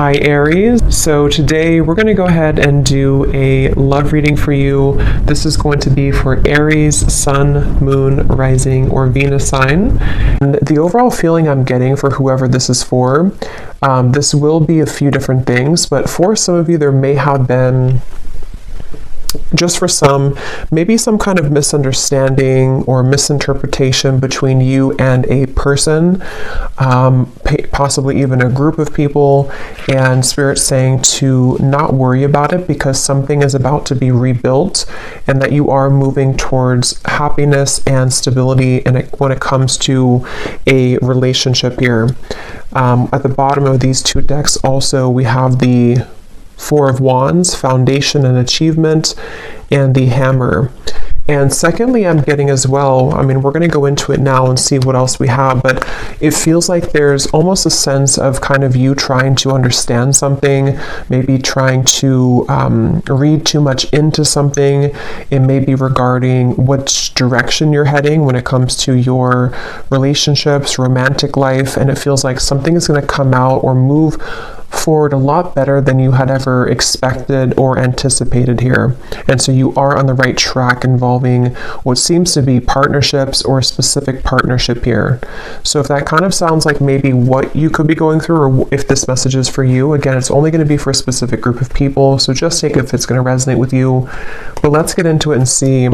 Hi Aries. So today we're going to go ahead and do a love reading for you. This is going to be for Aries, Sun, Moon, Rising, or Venus sign. And the overall feeling I'm getting for whoever this is for, this will be a few different things, but for some of you there may have been, just for some, maybe some kind of misunderstanding or misinterpretation between you and a person, possibly even a group of people, and Spirit saying to not worry about it because something is about to be rebuilt and that you are moving towards happiness and stability when it comes to a relationship here. At the bottom of these two decks also we have the Four of Wands, Foundation and Achievement, and the Hammer. And secondly, I'm getting as well, we're going to go into it now and see what else we have, but it feels like there's almost a sense of kind of you trying to understand something, maybe trying to read too much into something. It may be regarding which direction you're heading when it comes to your relationships, romantic life, and it feels like something is going to come out or move forward a lot better than you had ever expected or anticipated here. And so you are on the right track involving what seems to be partnerships or a specific partnership here. So if that kind of sounds like maybe what you could be going through, or if this message is for you, again, it's only going to be for a specific group of people, so just take it if it's going to resonate with you. But let's get into it and see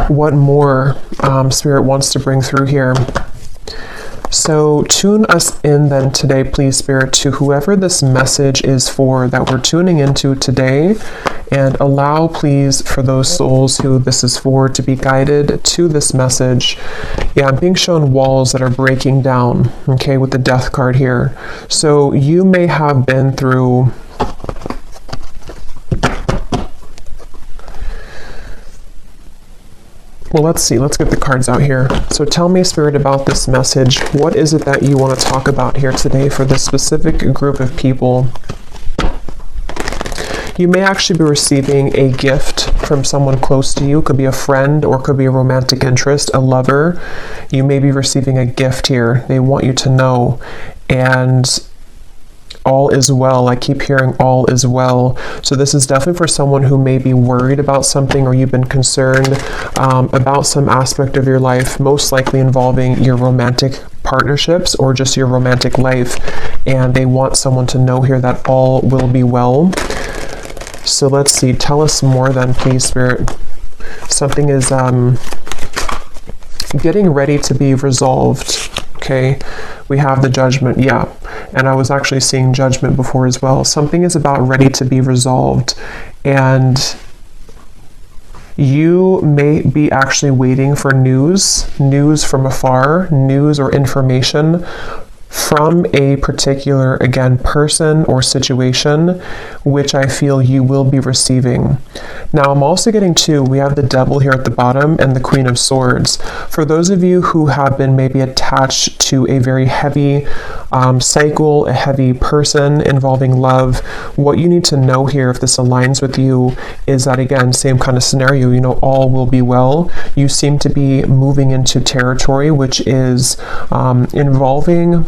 what more Spirit wants to bring through here. So tune us in then today, please, Spirit, to whoever this message is for that we're tuning into today, and allow, please, for those souls who this is for to be guided to this message. Yeah, I'm being shown walls that are breaking down, okay, with the Death card here. So you may have been through well, let's see. Let's get the cards out here. So tell me, Spirit, about this message. What is it that you want to talk about here today for this specific group of people? You may actually be receiving a gift from someone close to you. It could be a friend or it could be a romantic interest, a lover. You may be receiving a gift here. They want you to know. And all is well. I keep hearing all is well. So this is definitely for someone who may be worried about something, or you've been concerned about some aspect of your life, most likely involving your romantic partnerships or just your romantic life. And they want someone to know here that all will be well. So let's see. Tell us more then, please, Spirit. Something is getting ready to be resolved. Okay, we have the Judgment, yeah, and I was actually seeing Judgment before as well. Something is about ready to be resolved, and you may be actually waiting for news from afar, news or information from a particular, again, person or situation, which I feel you will be receiving. Now, I'm also getting we have the Devil here at the bottom and the Queen of Swords. For those of you who have been maybe attached to a very heavy cycle, a heavy person involving love, what you need to know here, if this aligns with you, is that, again, same kind of scenario, all will be well. You seem to be moving into territory which is involving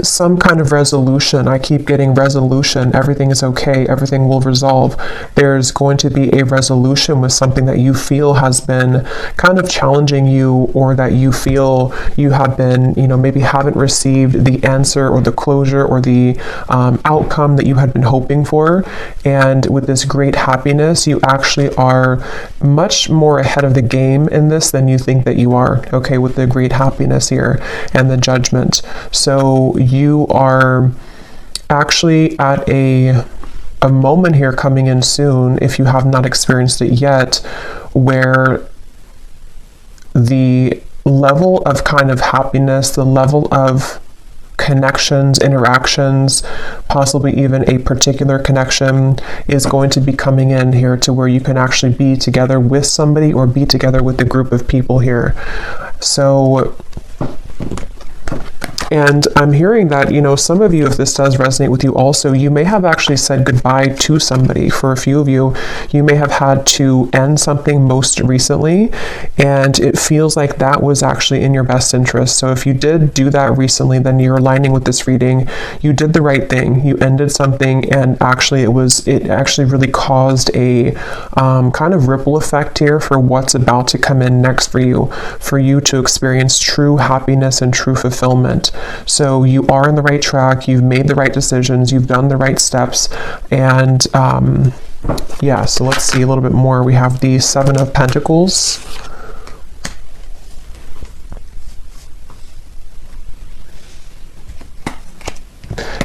some kind of resolution. I keep getting resolution. Everything is okay. Everything will resolve. There's going to be a resolution with something that you feel has been kind of challenging you, or that you feel you have been, maybe haven't received the answer or the closure or the outcome that you had been hoping for. And with this great happiness, you actually are much more ahead of the game in this than you think that you are, okay, with the great happiness here and the Judgment. So you are actually at a moment here coming in soon, if you have not experienced it yet, where the level of kind of happiness, the level of connections, interactions, possibly even a particular connection, is going to be coming in here to where you can actually be together with somebody or be together with a group of people here. So And I'm hearing that, you know, some of you, if this does resonate with you also, you may have actually said goodbye to somebody. For a few of you, you may have had to end something most recently, and it feels like that was actually in your best interest. So if you did do that recently, then you're aligning with this reading. You did the right thing. You ended something, and actually it actually really caused a kind of ripple effect here for what's about to come in next for you to experience true happiness and true fulfillment. So you are on the right track. You've made the right decisions. You've done the right steps. And yeah, so let's see a little bit more. We have the Seven of Pentacles.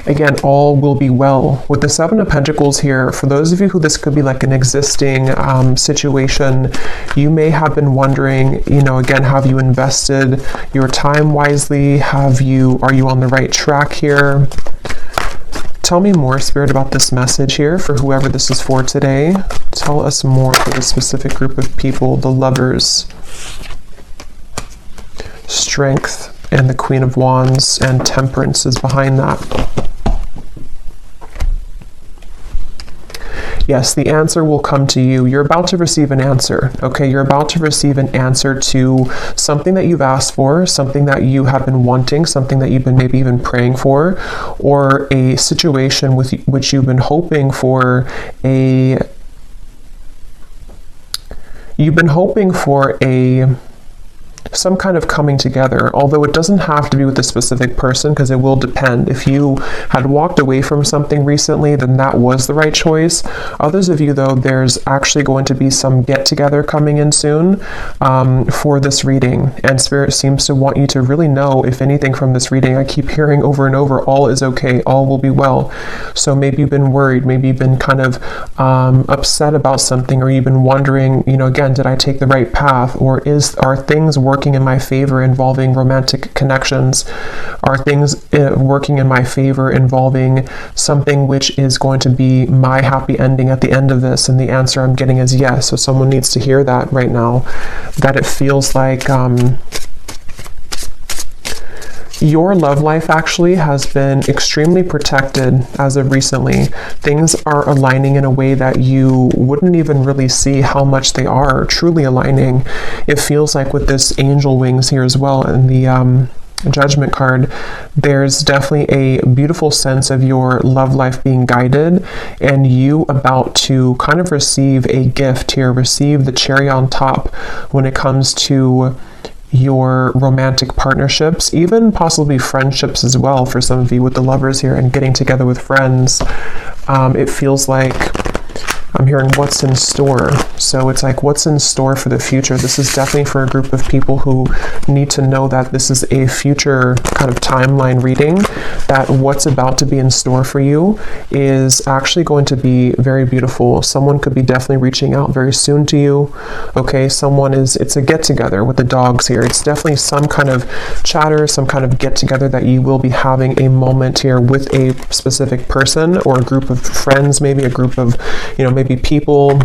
Again, all will be well. With the Seven of Pentacles here, for those of you who this could be like an existing situation, you may have been wondering, you know, again, have you invested your time wisely? Are you on the right track here? Tell me more, Spirit, about this message here for whoever this is for today. Tell us more for this specific group of people, the Lovers. Strength and the Queen of Wands and Temperance is behind that. Yes, the answer will come to you. You're about to receive an answer, okay? You're about to receive an answer to something that you've asked for, something that you have been wanting, something that you've been maybe even praying for, or a situation with which you've been hoping for some kind of coming together, although it doesn't have to be with a specific person, because it will depend. If you had walked away from something recently, then that was the right choice. Others of you, though, there's actually going to be some get-together coming in soon for this reading, and Spirit seems to want you to really know, if anything, from this reading. I keep hearing over and over, all is okay, all will be well. So maybe you've been worried, maybe you've been kind of upset about something, or you've been wondering, you know, again, did I take the right path, or are things working in my favor involving romantic connections? Are things working in my favor involving something which is going to be my happy ending at the end of this? And the answer I'm getting is yes. So someone needs to hear that right now, that it feels like your love life actually has been extremely protected as of recently. Things are aligning in a way that you wouldn't even really see how much they are truly aligning. It feels like with this angel wings here as well, and the Judgment card, there's definitely a beautiful sense of your love life being guided, and you about to kind of receive a gift here, receive the cherry on top when it comes to your romantic partnerships, even possibly friendships as well for some of you with the Lovers here and getting together with friends. It feels like I'm hearing what's in store. So it's like, what's in store for the future? This is definitely for a group of people who need to know that this is a future kind of timeline reading, that what's about to be in store for you is actually going to be very beautiful. Someone could be definitely reaching out very soon to you. Okay, it's a get together with the dogs here. It's definitely some kind of chatter, some kind of get together that you will be having a moment here with a specific person or a group of friends, maybe a group of, you know, maybe people.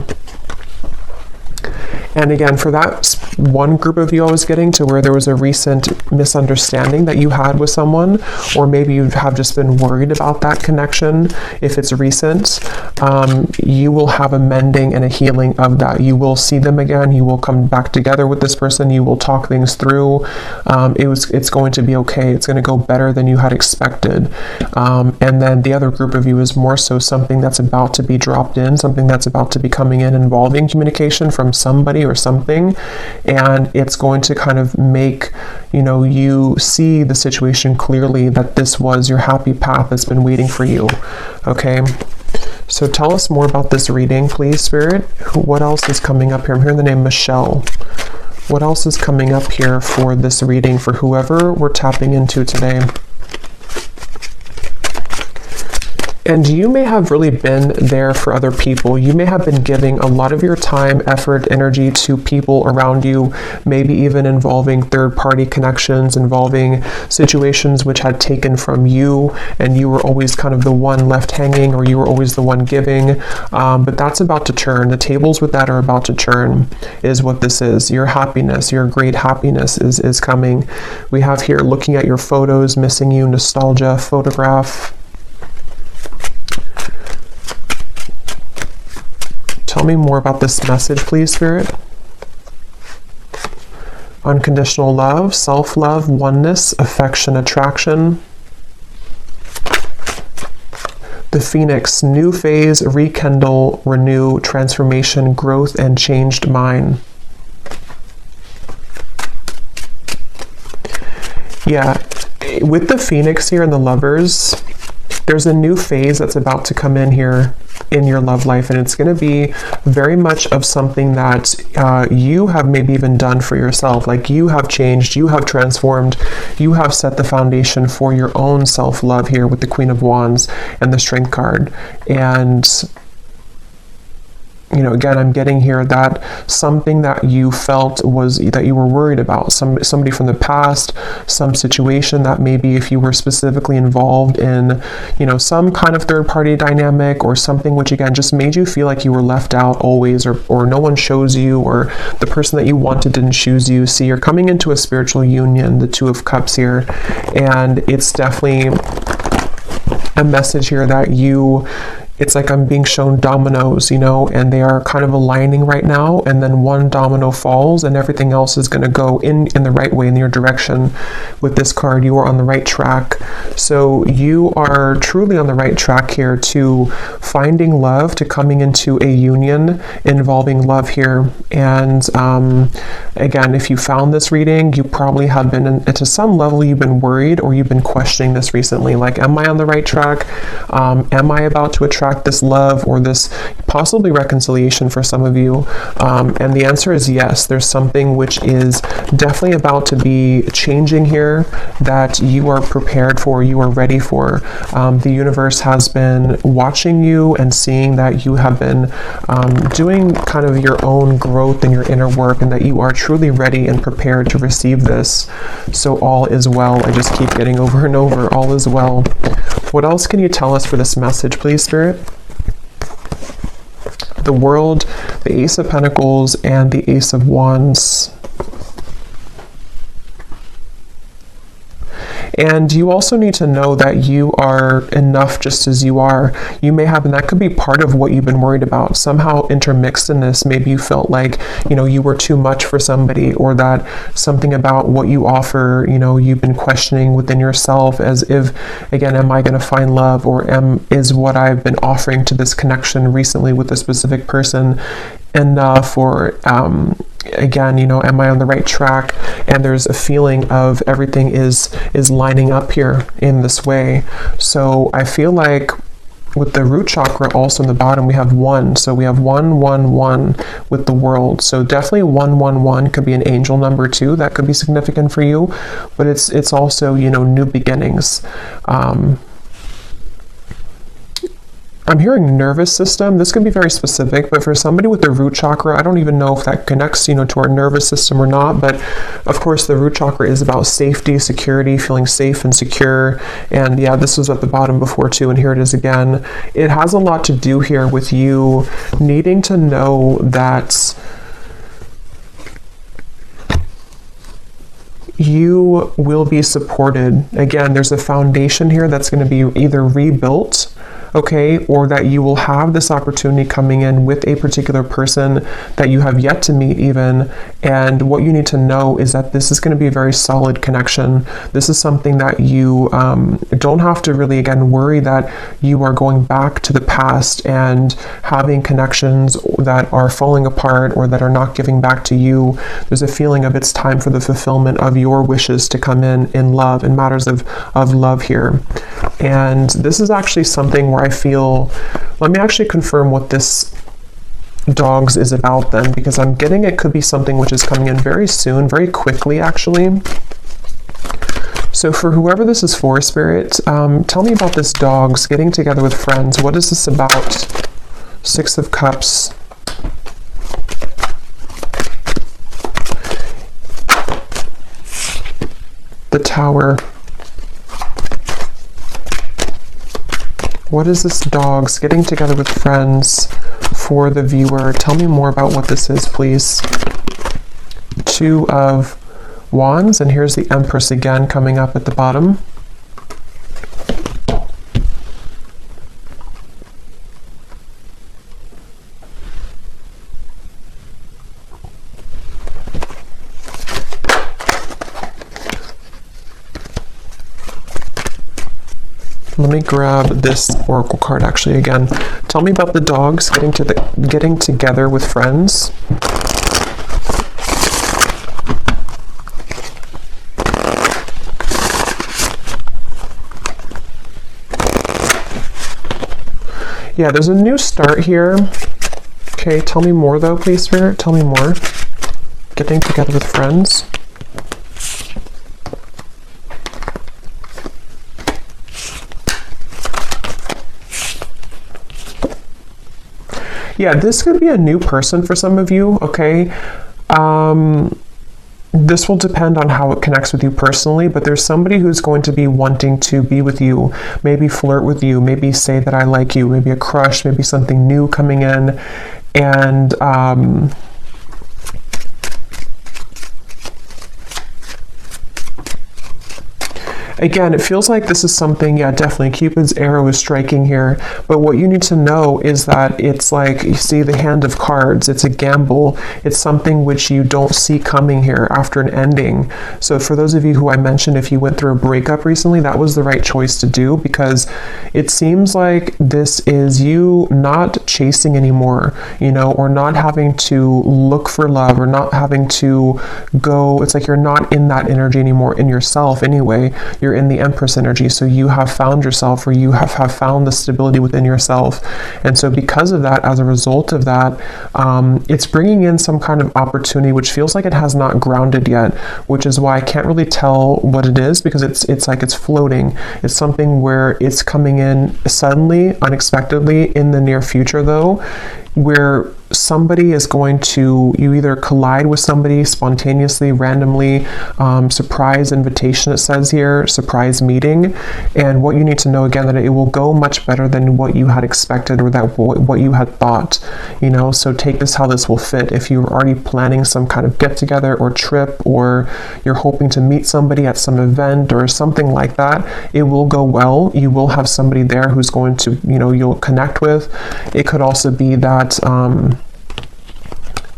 And again, for that one group of you I was getting to, where there was a recent misunderstanding that you had with someone, or maybe you have just been worried about that connection, if it's recent, you will have a mending and a healing of that. You will see them again. You will come back together with this person. You will talk things through. It's going to be okay. It's going to go better than you had expected. And then the other group of you is more so something that's about to be dropped in, something that's about to be coming in involving communication from somebody or something, and it's going to kind of make, you know, you see the situation clearly, that this was your happy path that's been waiting for you. Okay, so tell us more about this reading, please, Spirit. What else is coming up here? I'm hearing the name Michelle. What else is coming up here for this reading for whoever we're tapping into today? And you may have really been there for other people. You may have been giving a lot of your time, effort, energy to people around you, maybe even involving third-party connections, involving situations which had taken from you, and you were always kind of the one left hanging, or you were always the one giving. But that's about to turn. The tables with that are about to turn, is what this is. Your happiness, your great happiness is coming. We have here looking at your photos, missing you, nostalgia, photograph. Tell me more about this message, please, Spirit. Unconditional love, self-love, oneness, affection, attraction. The Phoenix, new phase, rekindle, renew, transformation, growth, and changed mind. Yeah, with the Phoenix here and the Lovers, there's a new phase that's about to come in here in your love life, and it's going to be very much of something that you have maybe even done for yourself. Like, you have changed, you have transformed, you have set the foundation for your own self-love here with the Queen of Wands and the Strength card. And you know, again, I'm getting here that something that you felt was that you were worried about, somebody from the past, some situation that maybe if you were specifically involved in, you know, some kind of third-party dynamic or something which again just made you feel like you were left out always, or no one chose you, or the person that you wanted didn't choose you. See, you're coming into a spiritual union, the Two of Cups here, and it's definitely a message here that it's like I'm being shown dominoes, you know, and they are kind of aligning right now, and then one domino falls and everything else is going to go in the right way, in your direction. With this card, you are on the right track. So you are truly on the right track here to finding love, to coming into a union involving love here. And again, if you found this reading, you probably have been, to some level, you've been worried or you've been questioning this recently. Like, am I on the right track? Am I about to attract this love or this possibly reconciliation for some of you? And the answer is yes. There's something which is definitely about to be changing here that you are prepared for, you are ready for. The universe has been watching you and seeing that you have been doing kind of your own growth in your inner work, and that you are truly ready and prepared to receive this. So all is well. I just keep getting over and over, all is well. What else can you tell us for this message, please, Spirit? The World, the Ace of Pentacles, and the Ace of Wands. And you also need to know that you are enough just as you are. You may have, and that could be part of what you've been worried about. Somehow intermixed in this, maybe you felt like, you know, you were too much for somebody, or that something about what you offer, you know, you've been questioning within yourself, as if, again, am I going to find love, or is what I've been offering to this connection recently with a specific person enough, or again, you know, am I on the right track? And there's a feeling of everything is lining up here in this way. So I feel like with the root chakra also in the bottom, we have 1. So we have 1, 1, 1 with the World. So definitely 1, 1, 1 could be an angel number too. That could be significant for you. But it's also, you know, new beginnings. I'm hearing nervous system. This could be very specific, but for somebody with the root chakra, I don't even know if that connects, you know, to our nervous system or not. But of course, the root chakra is about safety, security, feeling safe and secure. And yeah, this was at the bottom before too, and here it is again. It has a lot to do here with you needing to know that you will be supported. Again, there's a foundation here that's going to be either rebuilt, okay, or that you will have this opportunity coming in with a particular person that you have yet to meet even. And what you need to know is that this is going to be a very solid connection. This is something that you don't have to really, again, worry that you are going back to the past and having connections that are falling apart or that are not giving back to you. There's a feeling of it's time for the fulfillment of your wishes to come in love, in matters of love here. And this is actually something where I feel, let me actually confirm what this dogs is about then, because I'm getting it could be something which is coming in very soon, very quickly actually. So So for whoever this is for, Spirit, tell me about this dogs getting together with friends. What is this about? Six of Cups. The Tower. What is this dogs getting together with friends for the viewer? Tell me more about what this is, please. Two of Wands, and here's the Empress again coming up at the bottom. Let me grab this oracle card actually again. Tell me about the dogs getting together with friends. Yeah, there's a new start here. Okay, tell me more though, please, Spirit. Tell me more. Getting together with friends. Yeah, this could be a new person for some of you, okay? This will depend on how it connects with you personally, but there's somebody who's going to be wanting to be with you, maybe flirt with you, maybe say that I like you, maybe a crush, maybe something new coming in, and again, it feels like this is something, yeah, definitely Cupid's arrow is striking here, but what you need to know is that it's like, you see the hand of cards, it's a gamble, it's something which you don't see coming here after an ending. So for those of you who I mentioned, if you went through a breakup recently, that was the right choice to do, because it seems like this is you not chasing anymore, you know, or not having to look for love, or not having to go, it's like you're not in that energy anymore in yourself anyway. You're in the Empress energy, so you have found yourself, or you have found the stability within yourself. And so because of that, as a result of that, it's bringing in some kind of opportunity which feels like it has not grounded yet, which is why I can't really tell what it is, because it's like it's floating. It's something where it's coming in suddenly, unexpectedly in the near future though, where somebody is going to, you either collide with somebody spontaneously, randomly, surprise invitation, it says here, surprise meeting. And what you need to know again, that it will go much better than what you had expected, or that what you had thought, you know. So take this how this will fit. If you're already planning some kind of get together or trip, or you're hoping to meet somebody at some event or something like that, it will go well. You will have somebody there who's going to, you know, you'll connect with. It could also be that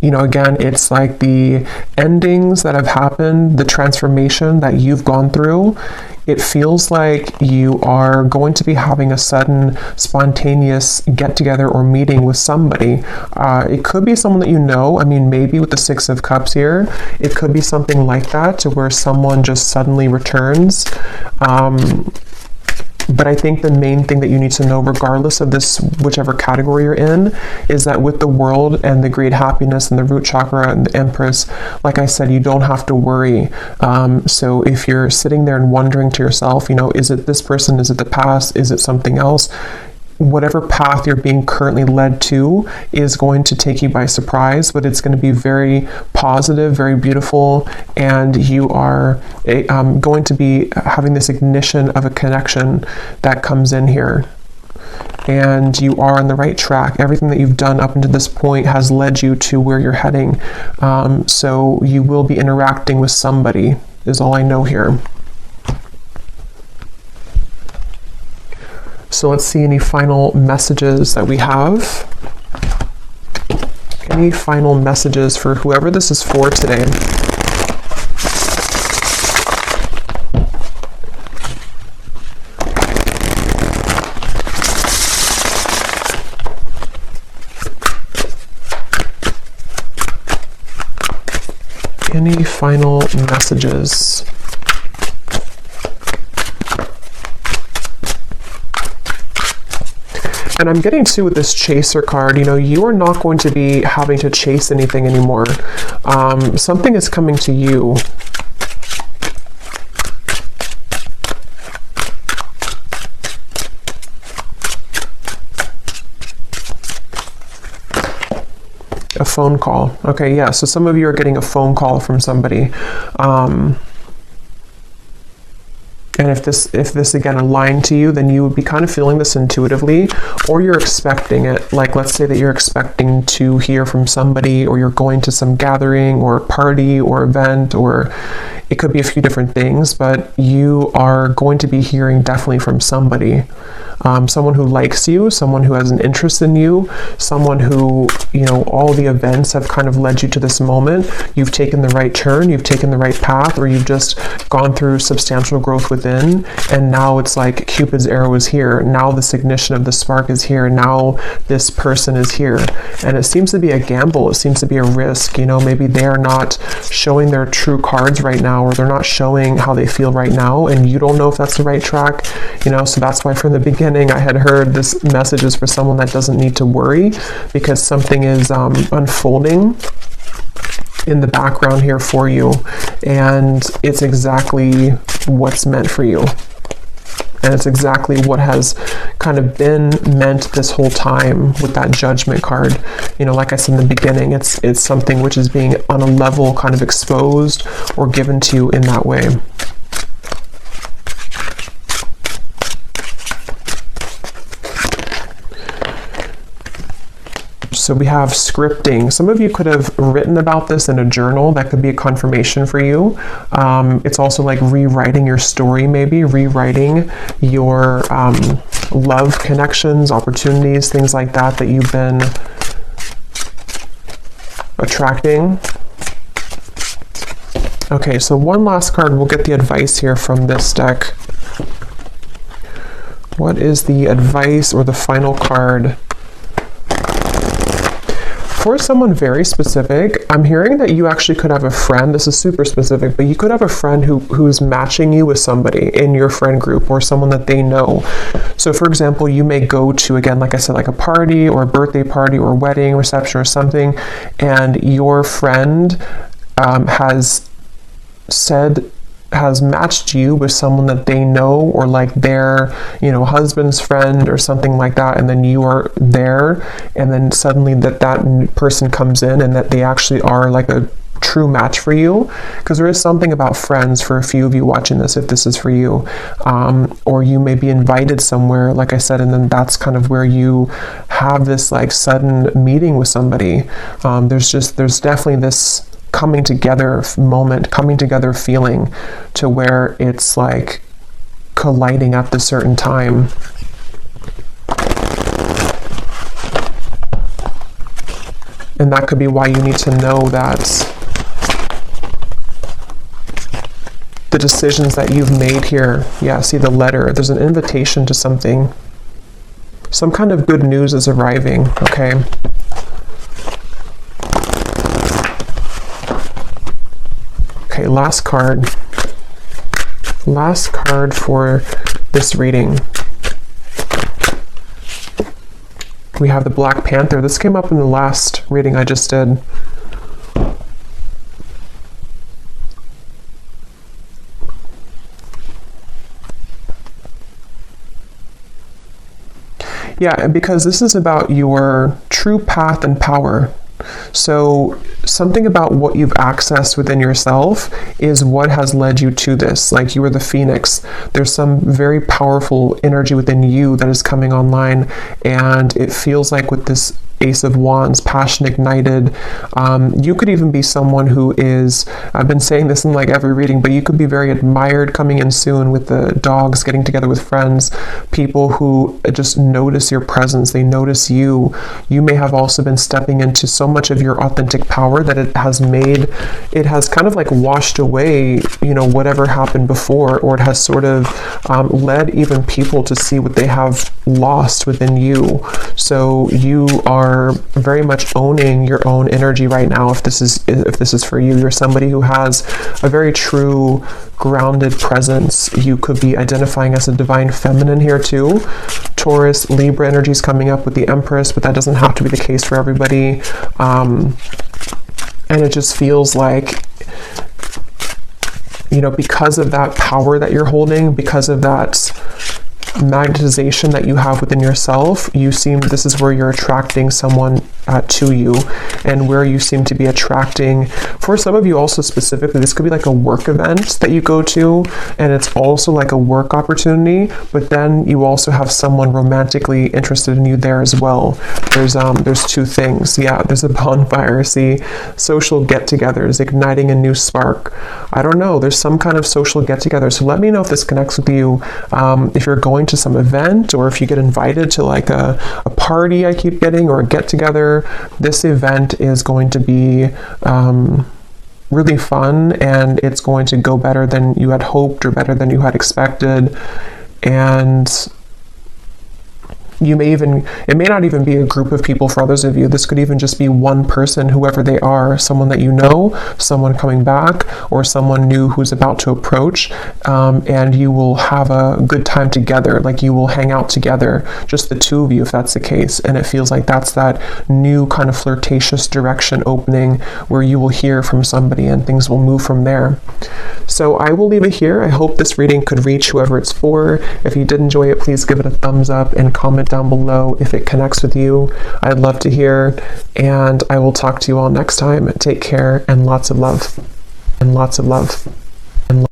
you know, again, it's like the endings that have happened, the transformation that you've gone through. It feels like you are going to be having a sudden spontaneous get together or meeting with somebody. It could be someone that you know. I mean, maybe with the Six of Cups here, it could be something like that, to where someone just suddenly returns. But I think the main thing that you need to know, regardless of this, whichever category you're in, is that with the World and the great happiness and the root chakra and the Empress, like I said, you don't have to worry. So if you're sitting there and wondering to yourself, you know, is it this person? Is it the past? Is it something else? Whatever path you're being currently led to is going to take you by surprise, but it's going to be very positive, very beautiful, and you are going to be having this ignition of a connection that comes in here. And you are on the right track. Everything that you've done up until this point has led you to where you're heading. So you will be interacting with somebody, is all I know here. So let's see any final messages that we have. Any final messages for whoever this is for today? Any final messages? And I'm getting to with this chaser card, you know, you are not going to be having to chase anything anymore. Something is coming to you. A phone call. Okay, yeah, so some of you are getting a phone call from somebody. And if this again aligned to you, then you would be kind of feeling this intuitively, or you're expecting it. Like, let's say that you're expecting to hear from somebody, or you're going to some gathering or party or event, or it could be a few different things, but you are going to be hearing definitely from somebody. Someone who likes you, someone who has an interest in you, someone who, all the events have kind of led you to this moment. You've taken the right turn, you've taken the right path, or you've just gone through substantial growth within, and now it's like Cupid's arrow is here. Now this ignition of the spark is here. Now this person is here. And it seems to be a gamble. It seems to be a risk. Maybe they're not showing their true cards right now, or they're not showing how they feel right now, and you don't know if that's the right track, so that's why from the beginning I had heard this message is for someone that doesn't need to worry, because something is unfolding in the background here for you, and it's exactly what's meant for you. And it's exactly what has kind of been meant this whole time with that Judgment card. Like I said in the beginning, it's something which is being on a level kind of exposed or given to you in that way. So we have scripting. Some of you could have written about this in a journal. That could be a confirmation for you. It's also like rewriting your story, maybe rewriting your love connections, opportunities, things like that you've been attracting. Okay, so one last card. We'll get the advice here from this deck. What is the advice or the final card? For someone very specific, I'm hearing that you actually could have a friend. This is super specific, but you could have a friend who's matching you with somebody in your friend group, or someone that they know. So for example, you may go to, again, like I said, like a party or a birthday party or wedding reception or something, and your friend has matched you with someone that they know, or like their husband's friend or something like that, and then you are there, and then suddenly that person comes in and that they actually are like a true match for you. Because there is something about friends for a few of you watching this, if this is for you, or you may be invited somewhere, like I said, and then that's kind of where you have this like sudden meeting with somebody. There's definitely this coming together moment, coming together feeling, to where it's like colliding at this certain time. And that could be why you need to know that the decisions that you've made here, yeah, see the letter, there's an invitation to something. Some kind of good news is arriving, okay? Okay, last card. Last card for this reading. We have the Black Panther. This came up in the last reading I just did. Yeah, because this is about your true path and power. So something about what you've accessed within yourself is what has led you to this. Like you were the phoenix. There's some very powerful energy within you that is coming online, and it feels like with this Ace of Wands, passion ignited. You could even be someone who is, I've been saying this in like every reading, but you could be very admired coming in soon with the dogs, getting together with friends, people who just notice your presence, they notice you. You may have also been stepping into so much of your authentic power that it has kind of like washed away, whatever happened before, or it has sort of led even people to see what they have lost within you. So you are very much owning your own energy right now. If this is for you, you're somebody who has a very true grounded presence. You could be identifying as a divine feminine here too. Taurus, Libra energy is coming up with the Empress, but that doesn't have to be the case for everybody. And it just feels like, because of that power that you're holding, because of that magnetization that you have within yourself, this is where you're attracting someone to you, and where you seem to be attracting. For some of you also specifically, this could be like a work event that you go to, and it's also like a work opportunity, but then you also have someone romantically interested in you there as well. There's two things. Yeah, there's a bonfire, see, social get-togethers, igniting a new spark. I don't know, there's some kind of social get-together. So let me know if this connects with you. If you're going to some event, or if you get invited to like a party I keep getting, or a get-together, this event is going to be really fun, and it's going to go better than you had hoped or better than you had expected. And it may not even be a group of people for others of you. This could even just be one person, whoever they are, someone that you know, someone coming back, or someone new who's about to approach, and you will have a good time together. Like, you will hang out together, just the two of you, if that's the case. And it feels like that's that new kind of flirtatious direction opening, where you will hear from somebody and things will move from there. So I will leave it here. I hope this reading could reach whoever it's for. If you did enjoy it, please give it a thumbs up and comment down below if it connects with you. I'd love to hear, and I will talk to you all next time. Take care, and lots of love. And lots of love.